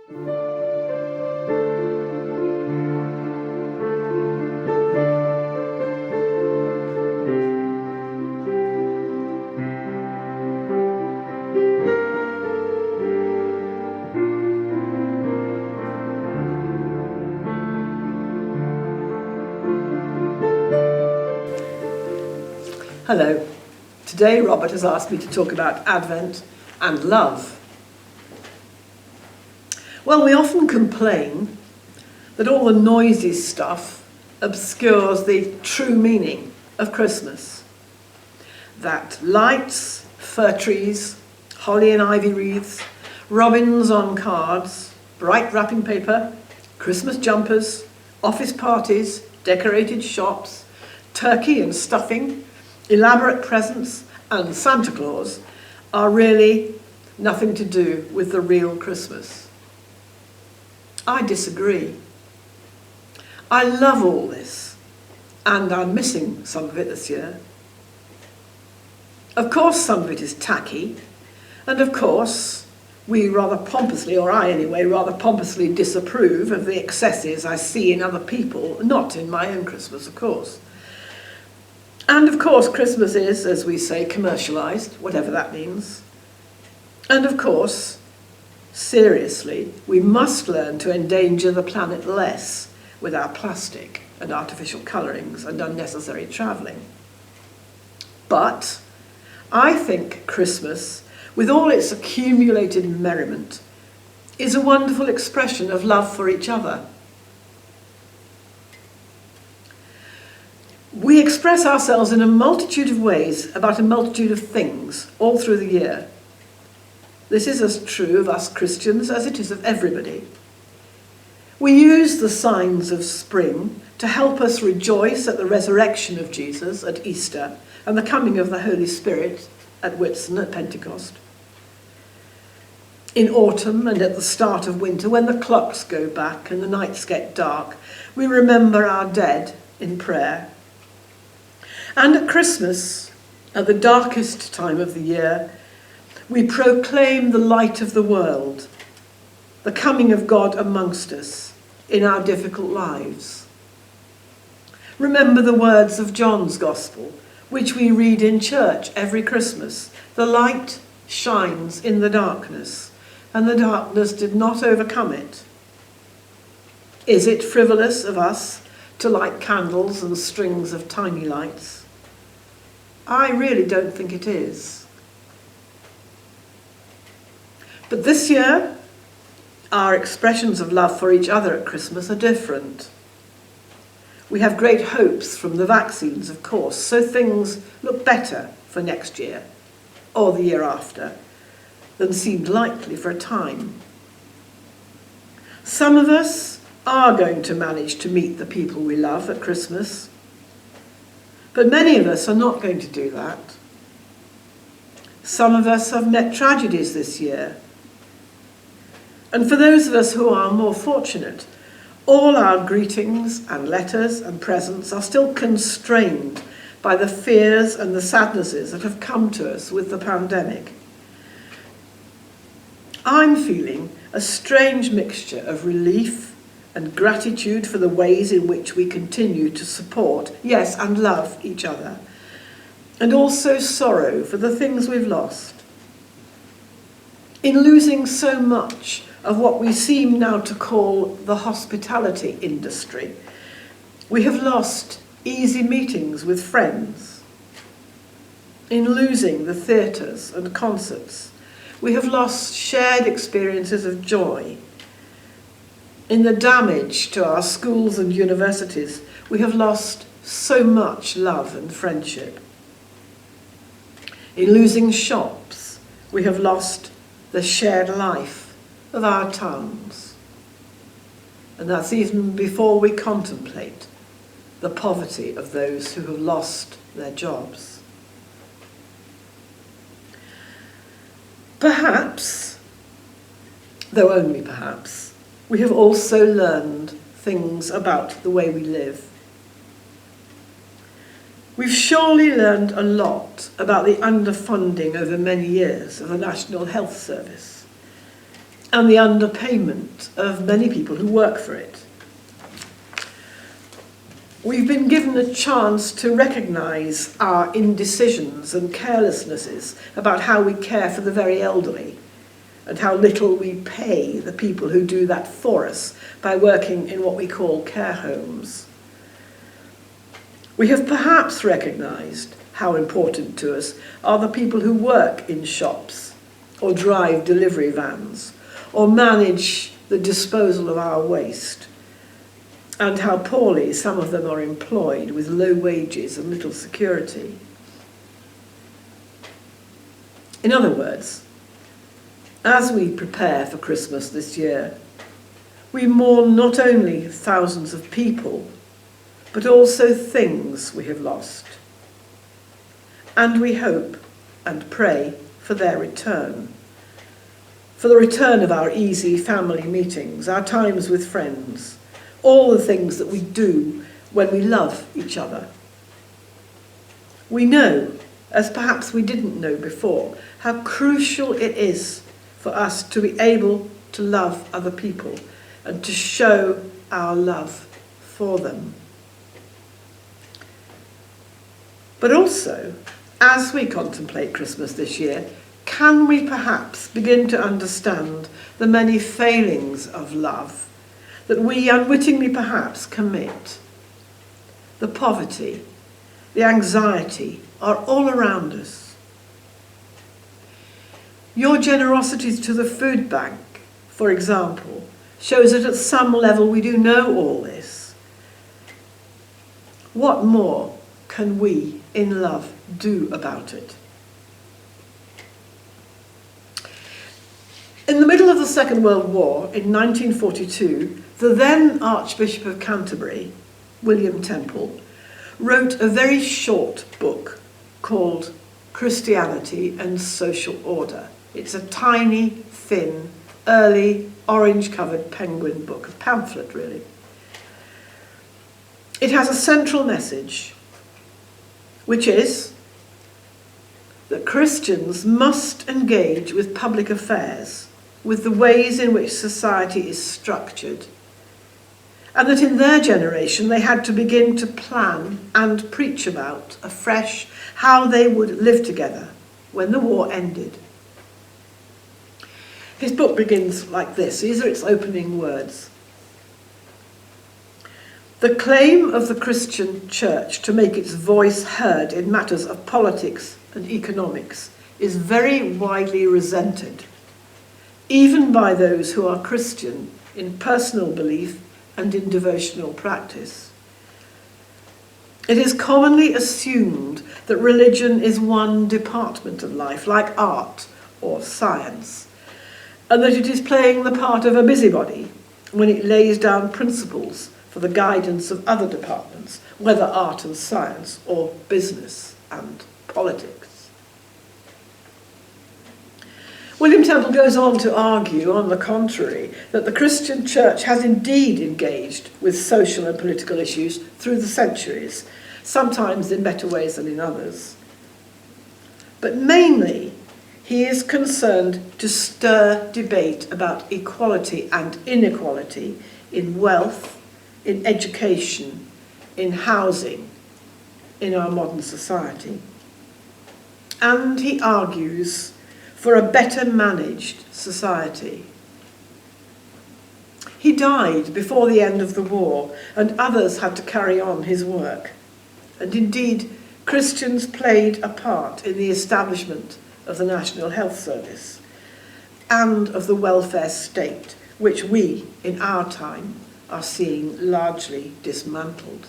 Hello. Today Robert has asked me to talk about Advent and love. Well, we often complain that all the noisy stuff obscures the true meaning of Christmas. That lights, fir trees, holly and ivy wreaths, robins on cards, bright wrapping paper, Christmas jumpers, office parties, decorated shops, turkey and stuffing, elaborate presents and Santa Claus are really nothing to do with the real Christmas. I disagree. I love all this, and I'm missing some of it this year. Of course some of it is tacky, and of course we rather pompously, or I anyway, rather pompously disapprove of the excesses I see in other people, not in my own Christmas, of course. And of course, Christmas is, as we say, commercialised, whatever that means. And of course, seriously, we must learn to endanger the planet less with our plastic and artificial colourings and unnecessary travelling. But I think Christmas, with all its accumulated merriment, is a wonderful expression of love for each other. We express ourselves in a multitude of ways about a multitude of things all through the year. This is as true of us Christians as it is of everybody. We use the signs of spring to help us rejoice at the resurrection of Jesus at Easter and the coming of the Holy Spirit at Whitsun at Pentecost. In autumn and at the start of winter, when the clocks go back and the nights get dark, we remember our dead in prayer. And at Christmas, at the darkest time of the year, we proclaim the light of the world, the coming of God amongst us in our difficult lives. Remember the words of John's Gospel, which we read in church every Christmas. The light shines in the darkness, and the darkness did not overcome it. Is it frivolous of us to light candles and strings of tiny lights? I really don't think it is. But this year, our expressions of love for each other at Christmas are different. We have great hopes from the vaccines, of course, so things look better for next year, or the year after, than seemed likely for a time. Some of us are going to manage to meet the people we love at Christmas, but many of us are not going to do that. Some of us have met tragedies this year. And for those of us who are more fortunate, all our greetings and letters and presents are still constrained by the fears and the sadnesses that have come to us with the pandemic. I'm feeling a strange mixture of relief and gratitude for the ways in which we continue to support, yes, and love each other, and also sorrow for the things we've lost. In losing so much of what we seem now to call the hospitality industry, we have lost easy meetings with friends. In losing the theatres and concerts, we have lost shared experiences of joy. In the damage to our schools and universities, we have lost so much love and friendship. In losing shops, we have lost the shared life of our towns. And that's even before we contemplate the poverty of those who have lost their jobs. Perhaps, though only perhaps, we have also learned things about the way we live. We've surely learned a lot about the underfunding over many years of the National Health Service. and the underpayment of many people who work for it. We've been given a chance to recognise our indecisions and carelessnesses about how we care for the very elderly and how little we pay the people who do that for us by working in what we call care homes. We have perhaps recognised how important to us are the people who work in shops or drive delivery vans or manage the disposal of our waste, and how poorly some of them are employed with low wages and little security. In other words, as we prepare for Christmas this year, we mourn not only thousands of people, but also things we have lost. And we hope and pray for their return, for the return of our easy family meetings, our times with friends, all the things that we do when we love each other. We know, as perhaps we didn't know before, how crucial it is for us to be able to love other people and to show our love for them. But also, as we contemplate Christmas this year, can we perhaps begin to understand the many failings of love that we unwittingly perhaps commit? The poverty, the anxiety are all around us. Your generosity to the food bank, for example, shows that at some level we do know all this. What more can we, in love, do about it? In the middle of the Second World War, in 1942, the then Archbishop of Canterbury, William Temple, wrote a very short book called Christianity and Social Order. It's a tiny, thin, early, orange-covered penguin book, a pamphlet really. It has a central message, which is that Christians must engage with public affairs, with the ways in which society is structured, and that in their generation they had to begin to plan and preach about afresh how they would live together when the war ended. His book begins like this. These are its opening words. The claim of the Christian Church to make its voice heard in matters of politics and economics is very widely resented, even by those who are Christian in personal belief and in devotional practice. It is commonly assumed that religion is one department of life, like art or science, and that it is playing the part of a busybody when it lays down principles for the guidance of other departments, whether art and science or business and politics. William Temple goes on to argue, on the contrary, that the Christian Church has indeed engaged with social and political issues through the centuries, sometimes in better ways than in others. But mainly, he is concerned to stir debate about equality and inequality in wealth, in education, in housing, in our modern society. And he argues for a better managed society. He died before the end of the war, and others had to carry on his work. And indeed, Christians played a part in the establishment of the National Health Service and of the welfare state, which we, in our time, are seeing largely dismantled.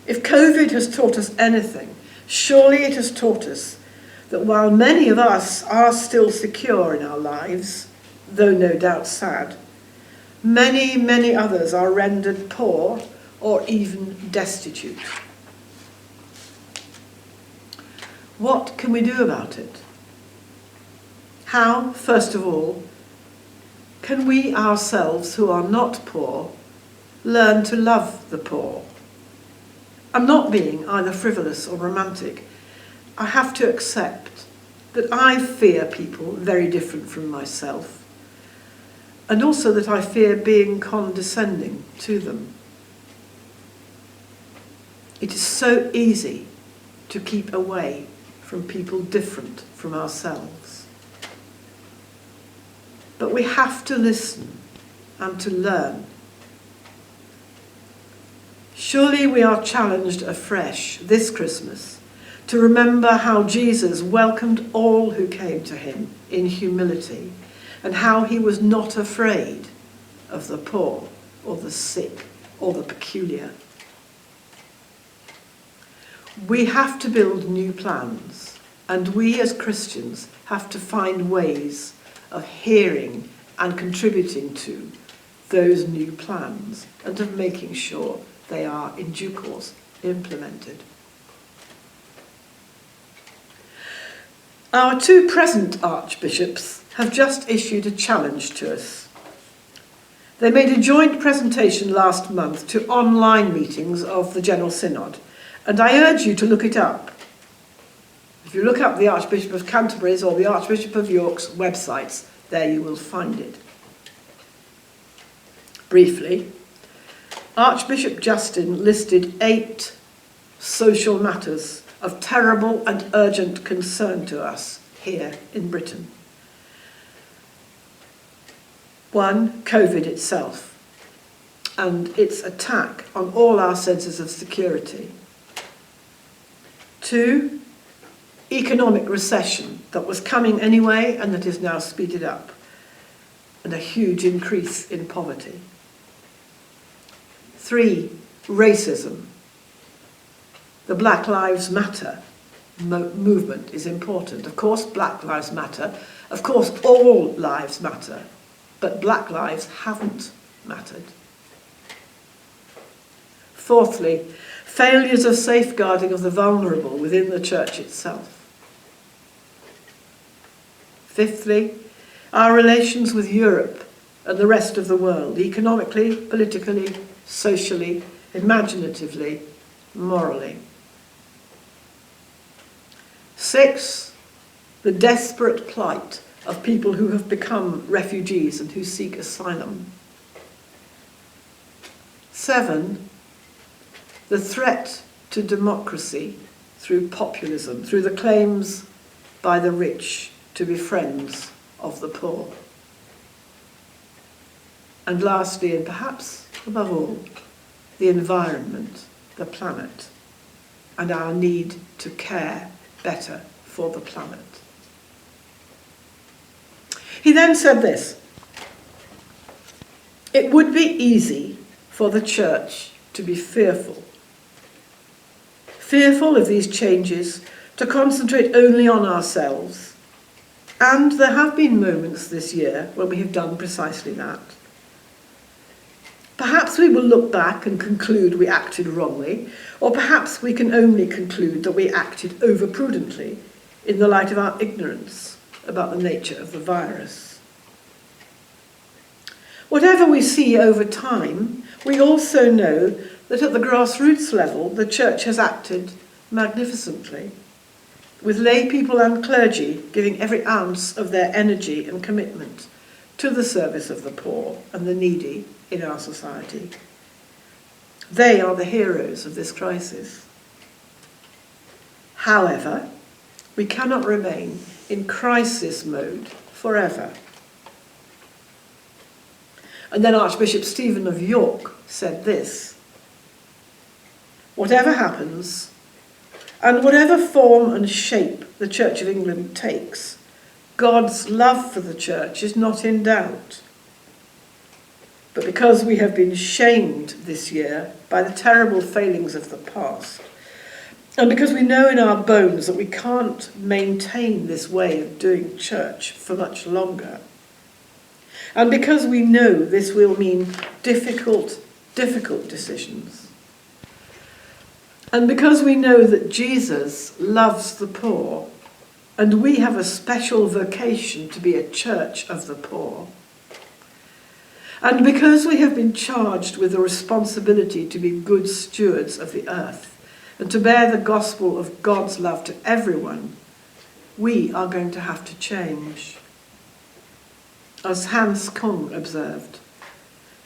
If COVID has taught us anything, surely it has taught us that while many of us are still secure in our lives, though no doubt sad, many, many others are rendered poor or even destitute. What can we do about it? How, first of all, can we ourselves who are not poor learn to love the poor? I'm not being either frivolous or romantic. I have to accept that I fear people very different from myself, and also that I fear being condescending to them. It is so easy to keep away from people different from ourselves. But we have to listen and to learn. Surely we are challenged afresh this Christmas to remember how Jesus welcomed all who came to him in humility, and how he was not afraid of the poor or the sick or the peculiar. We have to build new plans, and we as Christians have to find ways of hearing and contributing to those new plans and of making sure they are in due course implemented. Our two present archbishops have just issued a challenge to us. They made a joint presentation last month to online meetings of the General Synod, and I urge you to look it up. If you look up the Archbishop of Canterbury's or the Archbishop of York's websites, there you will find it. Briefly, Archbishop Justin listed 8 social matters of terrible and urgent concern to us here in Britain. 1, COVID itself and its attack on all our senses of security. 2, economic recession that was coming anyway and that is now speeded up, and a huge increase in poverty. 3, racism. The Black Lives Matter movement is important. Of course, Black Lives Matter. Of course, all lives matter. But Black lives haven't mattered. 4thly, failures of safeguarding of the vulnerable within the church itself. 5thly, our relations with Europe and the rest of the world, economically, politically, socially, imaginatively, morally. 6, the desperate plight of people who have become refugees and who seek asylum. 7, the threat to democracy through populism, through the claims by the rich to be friends of the poor. And lastly, and perhaps above all, the environment, the planet, and our need to care better for the planet. He then said this: it would be easy for the church to be fearful of these changes, to concentrate only on ourselves. And there have been moments this year when we have done precisely that. Perhaps we will look back and conclude we acted wrongly, or perhaps we can only conclude that we acted over-prudently in the light of our ignorance about the nature of the virus. Whatever we see over time, we also know that at the grassroots level, the church has acted magnificently, with lay people and clergy giving every ounce of their energy and commitment to the service of the poor and the needy in our society. They are the heroes of this crisis. However, we cannot remain in crisis mode forever. And then Archbishop Stephen of York said this: whatever happens, and whatever form and shape the Church of England takes, God's love for the church is not in doubt. But because we have been shamed this year by the terrible failings of the past, and because we know in our bones that we can't maintain this way of doing church for much longer, and because we know this will mean difficult decisions, and because we know that Jesus loves the poor, and we have a special vocation to be a church of the poor, and because we have been charged with the responsibility to be good stewards of the earth and to bear the gospel of God's love to everyone, we are going to have to change. As Hans Kung observed,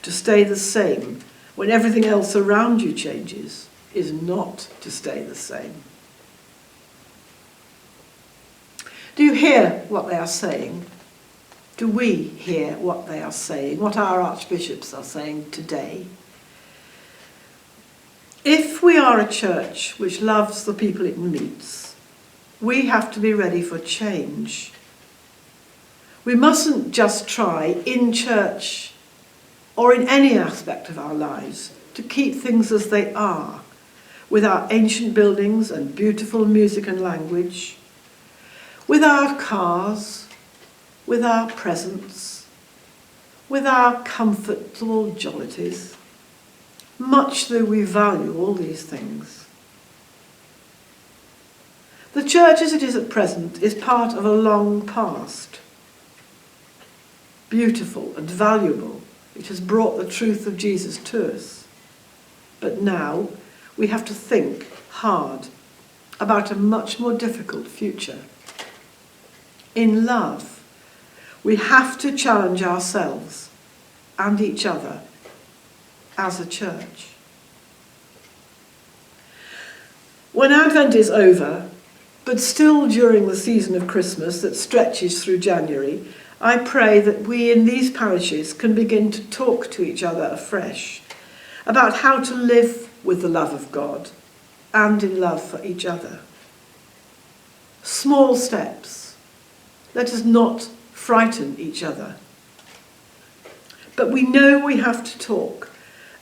to stay the same when everything else around you changes is not to stay the same. Do you hear what they are saying? Do we hear what they are saying, what our archbishops are saying today? If we are a church which loves the people it meets, we have to be ready for change. We mustn't just try in church or in any aspect of our lives to keep things as they are, with our ancient buildings and beautiful music and language, with our cars, with our presents, with our comfortable jollities, much though we value all these things. The church as it is at present is part of a long past. Beautiful and valuable, it has brought the truth of Jesus to us. But now we have to think hard about a much more difficult future. In love, we have to challenge ourselves and each other as a church. When Advent is over, but still during the season of Christmas that stretches through January, I pray that we in these parishes can begin to talk to each other afresh about how to live with the love of God and in love for each other. Small steps. Let us not frighten each other. But we know we have to talk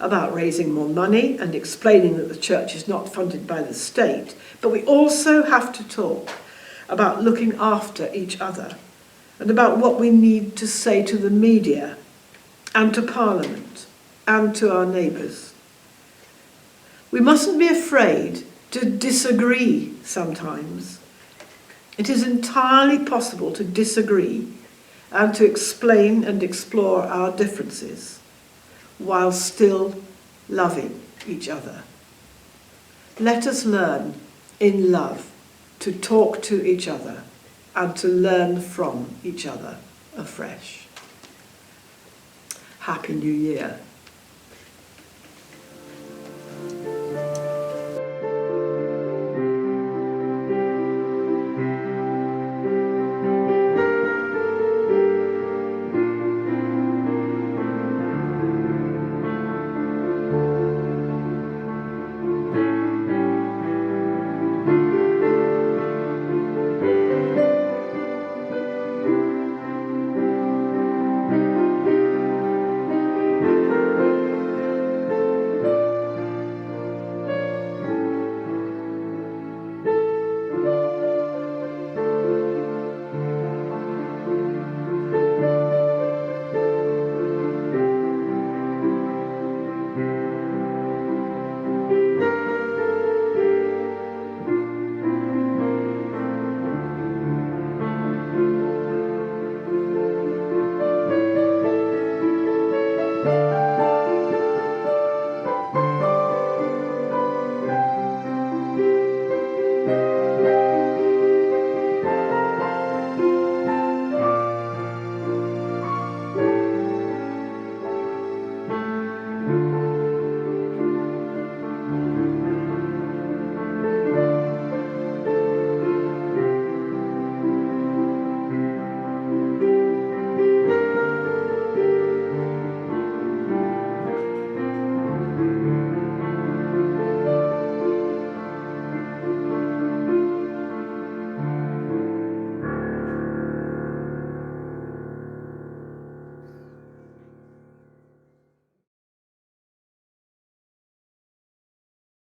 about raising more money and explaining that the church is not funded by the state, but we also have to talk about looking after each other and about what we need to say to the media and to Parliament and to our neighbours. We mustn't be afraid to disagree sometimes. It is entirely possible to disagree and to explain and explore our differences while still loving each other. Let us learn in love to talk to each other and to learn from each other afresh. Happy New Year.